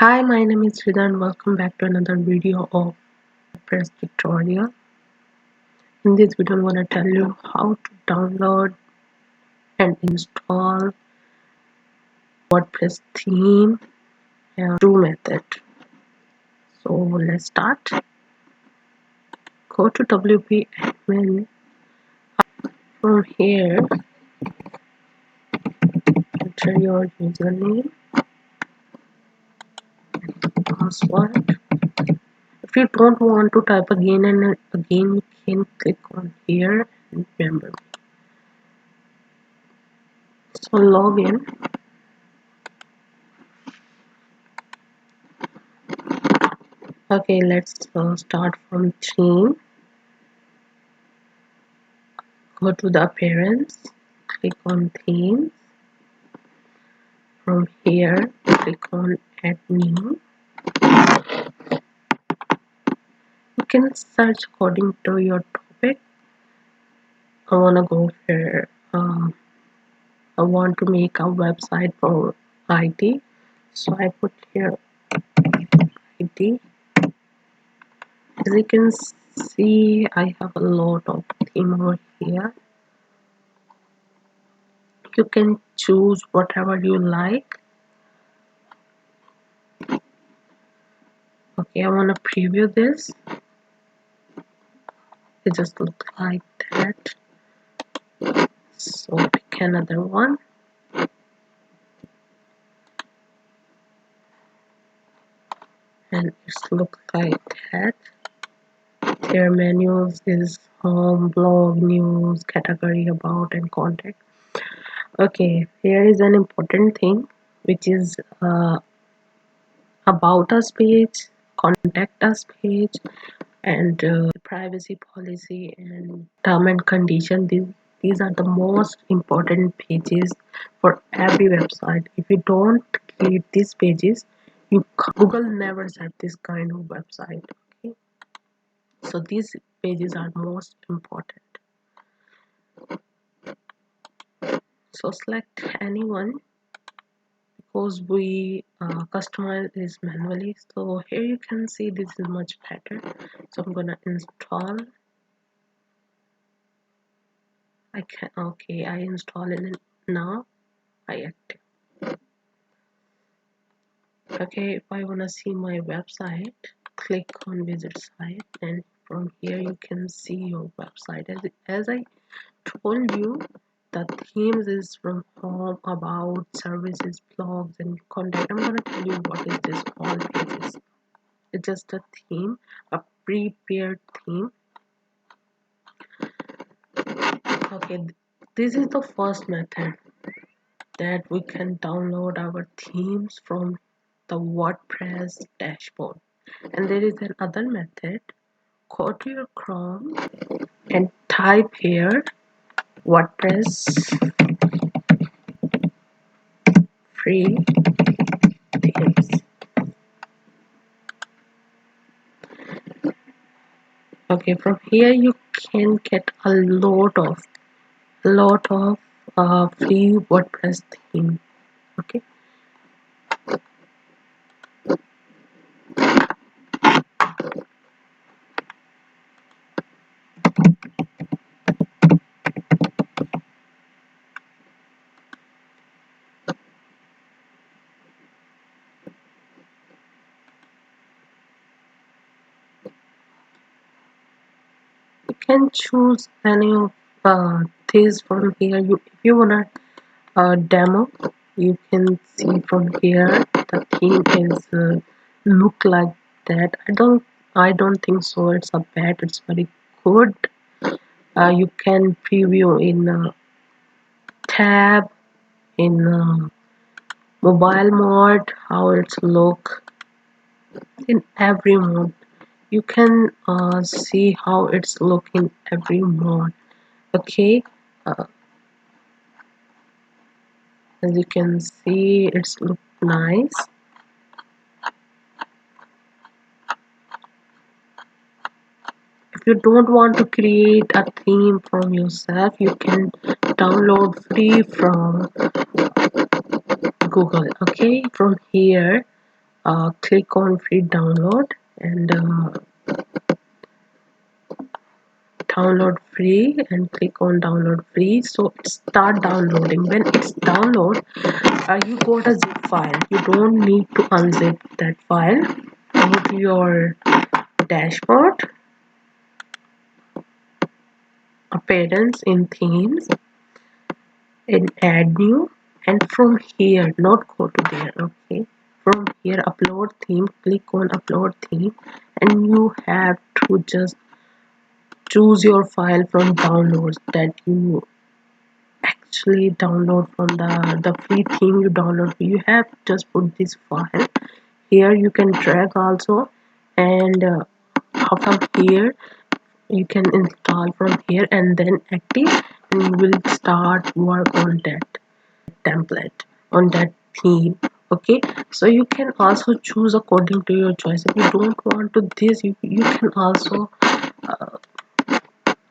Hi, my name is Rida and welcome back to another video of WordPress tutorial. In this video, I'm going to tell you how to download and install WordPress theme and two method. So let's start. Go to WP admin. From here, enter your username and password. If you don't want to type again and again, you can click on here and remember. So log in. Okay, let's start from theme. Go to the appearance, click on themes. From here, click on add new. You can search according to your topic. I wanna go for I want to make a website for IT, so I put here IT. As you can see, I have a lot of theme over here. You can choose whatever you like. Okay, I want to preview this. It just looks like that. So pick another one. And it looks like that. Their menus is home, blog, news, category, about, and contact. Okay, here is an important thing, which is about us page, contact us page, and privacy policy and term and condition. These are the most important pages for every website. If you don't create these pages, Google never set this kind of website. Okay, so these pages are most important. So select anyone because we customize this manually. So here you can see this is much better. So I'm gonna install. I install it now. I active. Okay, if I wanna see my website, click on visit site, and from here you can see your website. As I told you, the themes is from home, about, services, blogs, and contact. I'm gonna tell you what is this all pages. It's just a theme, a prepared theme. Okay, this is the first method that we can download our themes from the WordPress dashboard. And there is another method. Go to your Chrome and type here WordPress free themes. Okay, from here you can get a lot of free WordPress theme. Okay, you can choose any of these from here. If you wanna demo, you can see from here the theme is look like that. I don't think so it's a bad, it's very good. You can preview in tab, in mobile mode, how it's look, in every mode. You can see how it's look in every mode. Okay, uh, as you can see, it's look nice. If you don't want to create a theme from yourself, you can download free from Google. Okay, from here click on free download and download free and click on download free. So it start downloading. When it's download, you got a zip file. You don't need to unzip that file. Go to your dashboard, appearance, in themes, in add new, and from here, not go to there, okay, from here upload theme, click on upload theme, and you have to just choose your file from downloads that you actually download from the free theme you download. You have to just put this file here. You can drag also, and from here you can install from here and then active, and you will start work on that template, on that theme. Okay, so you can also choose according to your choice. If you don't want to this, you can also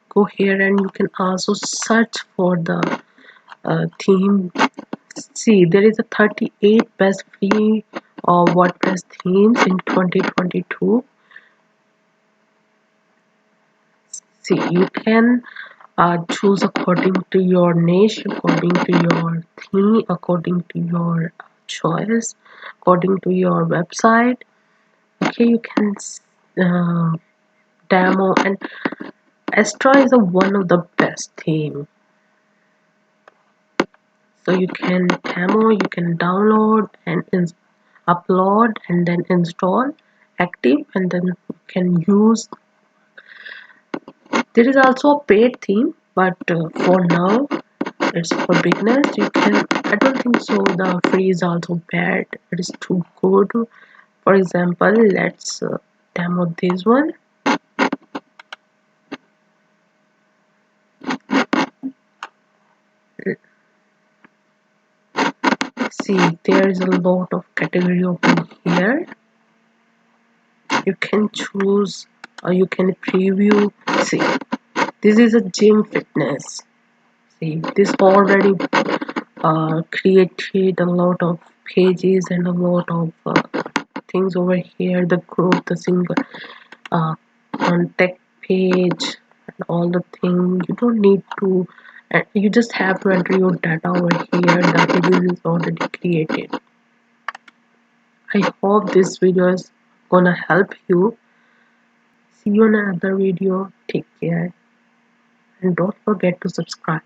go here and you can also search for the theme. See, there is a 38 best free WordPress themes in 2022. See, you can choose according to your niche, according to your theme, according to your choice, according to your website. Okay, you can uh, demo, and Astra is one of the best theme. So you can demo, you can download and upload and then install, active, and then you can use. There is also a paid theme, but for now it's for beginners. You can, I don't think so the free is also bad, it is too good. For example, let's demo this one. See, there is a lot of category open here. You can choose, or you can preview. See, this is a gym fitness. See, this already created a lot of pages and a lot of things over here. The group, the single uh, contact page, and all the thing. You don't need to. You just have to enter your data over here. The pages is already created. I hope this video is gonna help you. See you in another video. Take care and don't forget to subscribe.